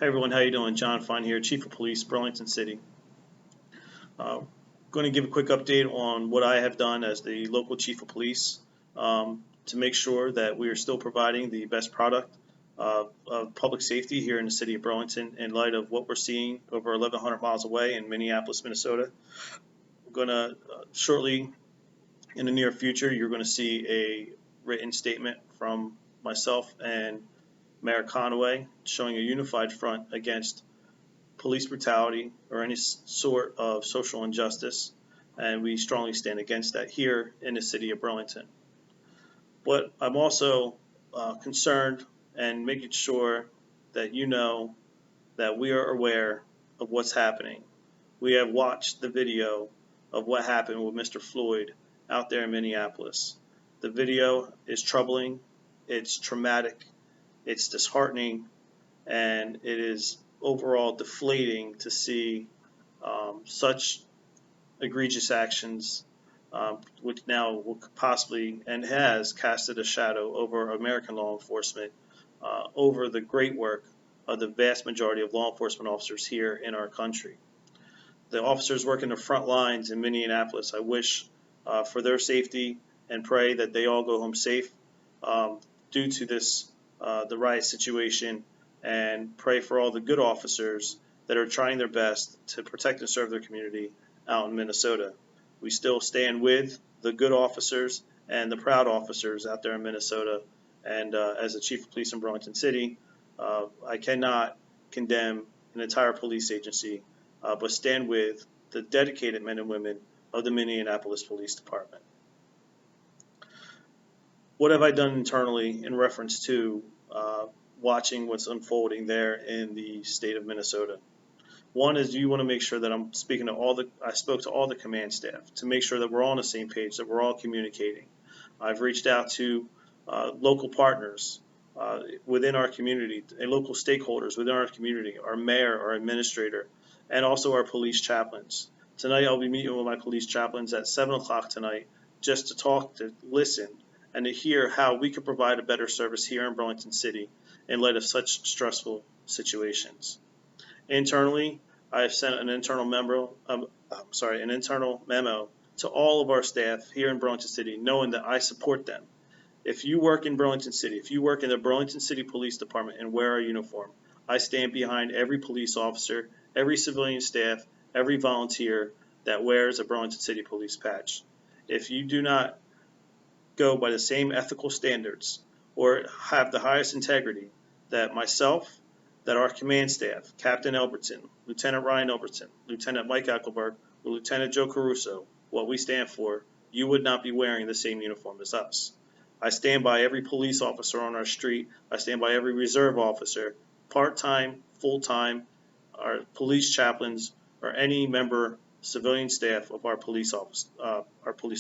Hey everyone, how you doing? John Fine here, Chief of Police, Burlington City. Uh, Going to give a quick update on what I have done as the local Chief of Police to make sure that we are still providing the best product of public safety here in the city of Burlington in light of what we're seeing over 1,100 miles away in Minneapolis, Minnesota. We're going to shortly, in the near future, you're going to see a written statement from myself and Mayor Conway showing a unified front against police brutality or any sort of social injustice, and we strongly stand against that here in the city of Burlington. But I'm also concerned and making sure that you know that we are aware of what's happening. We have watched the video of what happened with Mr. Floyd out there in Minneapolis. The video is troubling, it's traumatic, it's disheartening, and it is overall deflating to see such egregious actions, which now will possibly and has casted a shadow over American law enforcement, over the great work of the vast majority of law enforcement officers here in our country. The officers working the front lines in Minneapolis, I wish for their safety and pray that they all go home safe due to this, the riot situation, and pray for all the good officers that are trying their best to protect and serve their community out in Minnesota. We still stand with the good officers and the proud officers out there in Minnesota. And as the Chief of Police in Burlington City, I cannot condemn an entire police agency, but stand with the dedicated men and women of the Minneapolis Police Department. What have I done internally in reference to watching what's unfolding there in the state of Minnesota? One is you want to make sure that I spoke to all the command staff to make sure that we're all on the same page, that we're all communicating. I've reached out to local partners within our community and local stakeholders within our community, our mayor, our administrator, and also our police chaplains. Tonight I'll be meeting with my police chaplains at 7 o'clock tonight just to talk, to listen, and to hear how we could provide a better service here in Burlington City in light of such stressful situations. Internally, I have sent an internal memo to all of our staff here in Burlington City, knowing that I support them. If you work in Burlington City, if you work in the Burlington City Police Department and wear a uniform, I stand behind every police officer, every civilian staff, every volunteer that wears a Burlington City Police patch. If you do not go by the same ethical standards or have the highest integrity that myself, that our command staff, Captain Elberton, Lieutenant Ryan Elberton, Lieutenant Mike Eichelberg, or Lieutenant Joe Caruso, what we stand for, you would not be wearing the same uniform as us. I stand by every police officer on our street. I stand by every reserve officer, part-time, full-time, our police chaplains, or any member, civilian staff of our police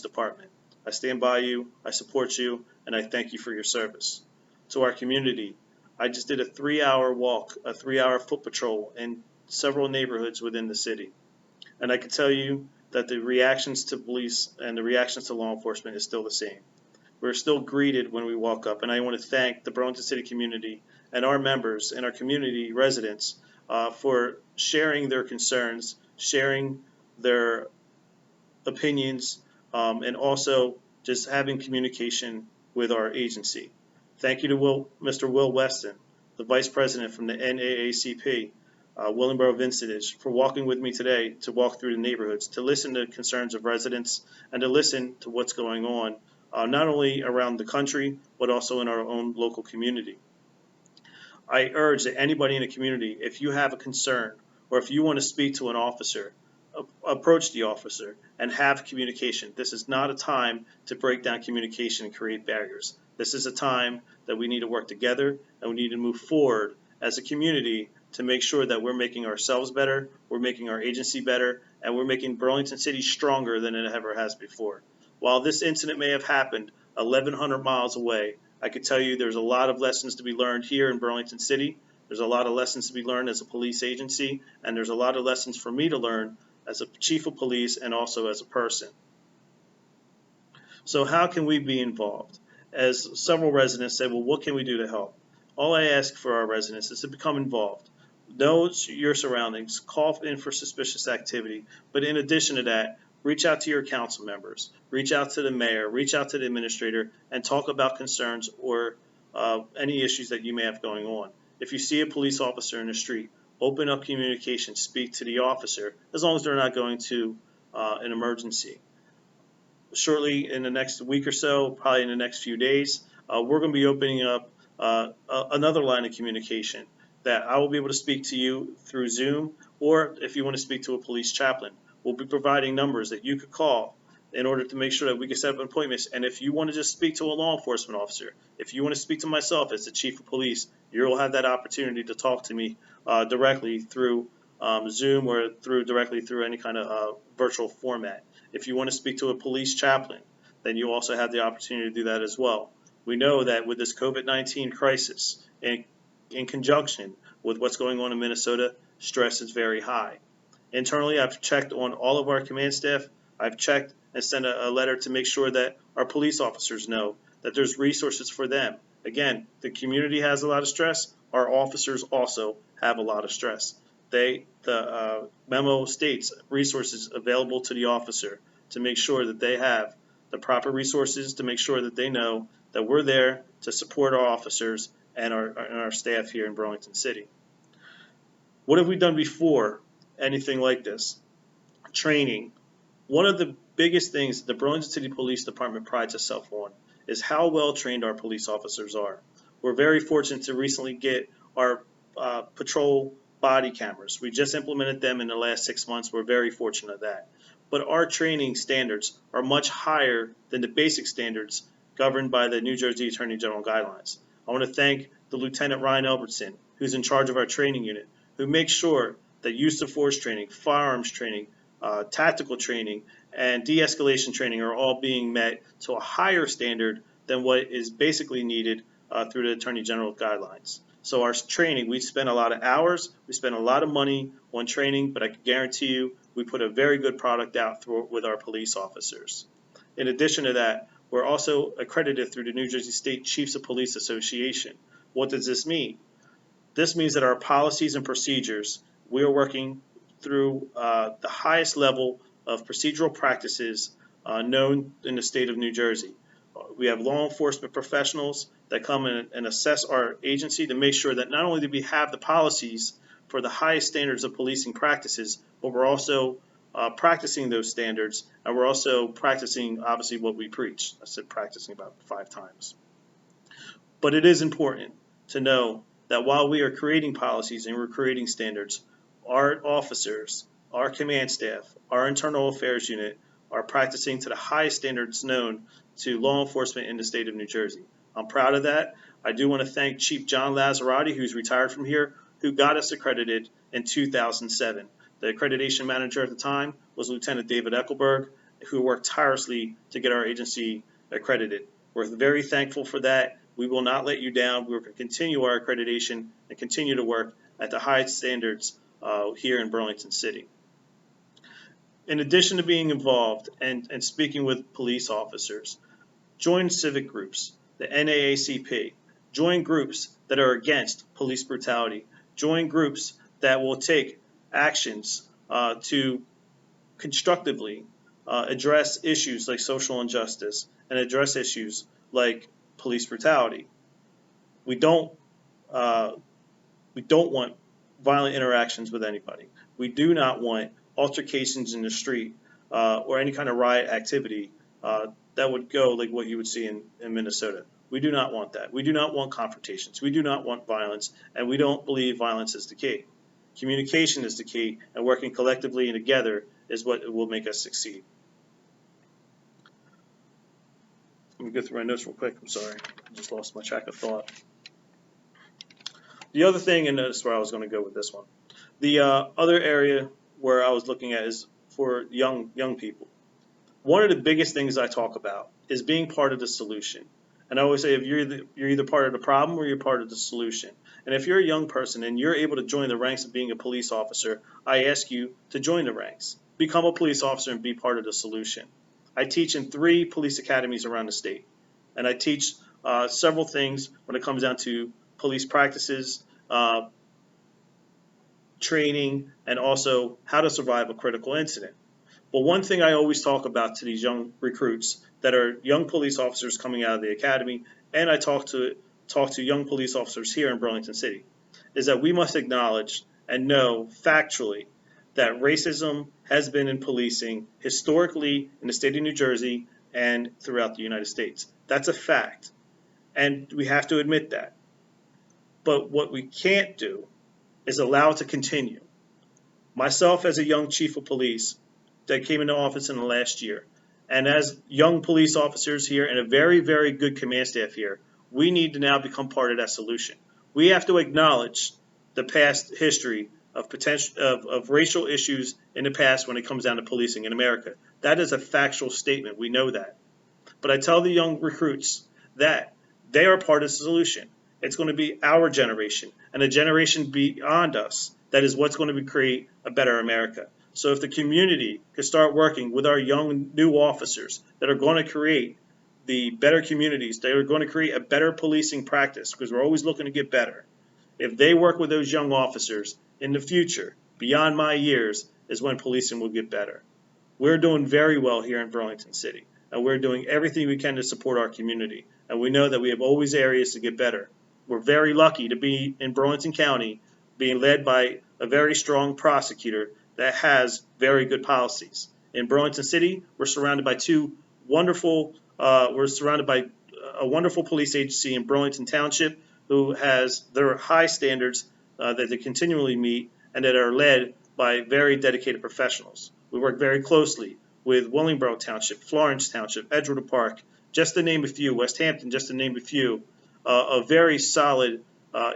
department. I stand by you, I support you, and I thank you for your service. To our community, I just did a 3-hour walk, a 3-hour foot patrol in several neighborhoods within the city. And I can tell you that the reactions to police and the reactions to law enforcement is still the same. We're still greeted when we walk up, and I want to thank the Burlington City community and our members and our community residents for sharing their concerns, sharing their opinions, and also just having communication with our agency. Thank you to Mr. Will Weston, the Vice President from the NAACP, Willingboro Vincentage, for walking with me today to walk through the neighborhoods, to listen to concerns of residents, and to listen to what's going on, not only around the country, but also in our own local community. I urge that anybody in the community, if you have a concern or if you want to speak to an officer, approach the officer and have communication. This is not a time to break down communication and create barriers. This is a time that we need to work together and we need to move forward as a community to make sure that we're making ourselves better, we're making our agency better, and we're making Burlington City stronger than it ever has before. While this incident may have happened 1,100 miles away, I could tell you there's a lot of lessons to be learned here in Burlington City. There's a lot of lessons to be learned as a police agency, and there's a lot of lessons for me to learn as a chief of police and also as a person. So how can we be involved? As several residents said, well, what can we do to help? All I ask for our residents is to become involved. Know your surroundings, call in for suspicious activity, but in addition to that, reach out to your council members, reach out to the mayor, reach out to the administrator, and talk about concerns or any issues that you may have going on. If you see a police officer in the street, open up communication, speak to the officer, as long as they're not going to an emergency. Shortly in the next week or so, probably in the next few days, we're going to be opening up another line of communication that I will be able to speak to you through Zoom, or if you want to speak to a police chaplain, we'll be providing numbers that you could call in order to make sure that we can set up appointments. And if you want to just speak to a law enforcement officer, if you want to speak to myself as the chief of police, you'll have that opportunity to talk to me directly through Zoom or directly through any kind of virtual format. If you want to speak to a police chaplain, then you also have the opportunity to do that as well. We know that with this COVID-19 crisis, in conjunction with what's going on in Minnesota, stress is very high. Internally, I've checked on all of our command staff. I've checked and sent a letter to make sure that our police officers know that there's resources for them. Again, the community has a lot of stress. Our officers also have a lot of stress. The memo states resources available to the officer to make sure that they have the proper resources, to make sure that they know that we're there to support our officers and our staff here in Burlington City. What have we done before anything like this? Training. One of the biggest things the Burlington City Police Department prides itself on is how well trained our police officers are. We're very fortunate to recently get our patrol body cameras. We just implemented them in the last 6 months. We're very fortunate of that. But our training standards are much higher than the basic standards governed by the New Jersey Attorney General guidelines. I want to thank the Lieutenant Ryan Albertson, who's in charge of our training unit, who makes sure that use of force training, firearms training, tactical training, and de-escalation training are all being met to a higher standard than what is basically needed through the Attorney General guidelines. So our training, we spend a lot of hours, we spend a lot of money on training, but I can guarantee you we put a very good product out with our police officers. In addition to that, we're also accredited through the New Jersey State Chiefs of Police Association. What does this mean? This means that our policies and procedures, we are working through the highest level of procedural practices known in the state of New Jersey. We have law enforcement professionals that come and assess our agency to make sure that not only do we have the policies for the highest standards of policing practices, but we're also practicing those standards, and we're also practicing, obviously, what we preach. I said practicing about 5 times. But it is important to know that while we are creating policies and we're creating standards, our officers, our command staff, our internal affairs unit are practicing to the highest standards known to law enforcement in the state of New Jersey. I'm proud of that. I do want to thank Chief John Lazzarotti, who's retired from here, who got us accredited in 2007. The accreditation manager at the time was Lieutenant David Eckelberg, who worked tirelessly to get our agency accredited. We're very thankful for that. We will not let you down. We're going to continue our accreditation and continue to work at the highest standards here in Burlington City. In addition to being involved and speaking with police officers, join civic groups, the NAACP. Join groups that are against police brutality. Join groups that will take actions to constructively address issues like social injustice and address issues like police brutality. We don't want violent interactions with anybody. We do not want altercations in the street or any kind of riot activity that would go like what you would see in Minnesota. We do not want that. We do not want confrontations. We do not want violence, and we don't believe violence is the key. Communication is the key, and working collectively and together is what will make us succeed. Let me go through my notes real quick. I'm sorry. I just lost my track of thought. The other thing, and that's where I was going to go with this one. The other area where I was looking at is for young people. One of the biggest things I talk about is being part of the solution. And I always say if you're either part of the problem or you're part of the solution. And if you're a young person and you're able to join the ranks of being a police officer, I ask you to join the ranks. Become a police officer and be part of the solution. I teach in 3 police academies around the state. And I teach several things when it comes down to police practices, training, and also how to survive a critical incident. But one thing I always talk about to these young recruits that are young police officers coming out of the academy, and I talk to young police officers here in Burlington City, is that we must acknowledge and know factually that racism has been in policing historically in the state of New Jersey and throughout the United States. That's a fact, and we have to admit that. But what we can't do is allow it to continue. Myself, as a young chief of police that came into office in the last year, and as young police officers here and a very, very good command staff here, we need to now become part of that solution. We have to acknowledge the past history of of racial issues in the past when it comes down to policing in America. That is a factual statement. We know that. But I tell the young recruits that they are part of the solution. It's going to be our generation and a generation beyond us that is what's going to create a better America. So if the community could start working with our young new officers that are going to create the better communities, they are going to create a better policing practice because we're always looking to get better. If they work with those young officers in the future, beyond my years, is when policing will get better. We're doing very well here in Burlington City, and we're doing everything we can to support our community. And we know that we have always areas to get better. We're very lucky to be in Burlington County, being led by a very strong prosecutor that has very good policies. In Burlington City, we're surrounded by a wonderful police agency in Burlington Township who has their high standards that they continually meet and that are led by very dedicated professionals. We work very closely with Willingboro Township, Florence Township, Edgewater Park, just to name a few, West Hampton, just to name a few, of very solid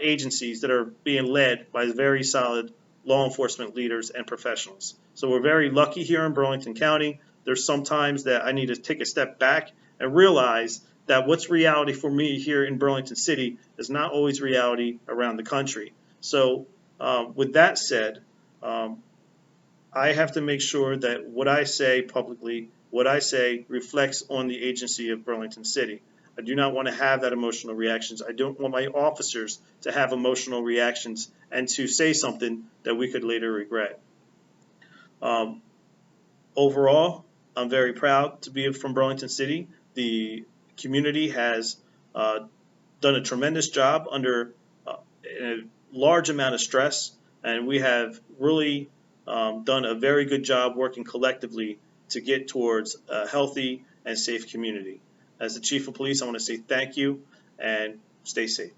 agencies that are being led by very solid law enforcement leaders and professionals. So we're very lucky here in Burlington County. There's sometimes that I need to take a step back and realize that what's reality for me here in Burlington City is not always reality around the country. So with that said, I have to make sure that what I say publicly, what I say reflects on the agency of Burlington City. I do not want to have that emotional reactions. I don't want my officers to have emotional reactions and to say something that we could later regret. Overall, I'm very proud to be from Burlington City. The community has done a tremendous job under a large amount of stress, and we have really done a very good job working collectively to get towards a healthy and safe community. As the Chief of Police, I want to say thank you and stay safe.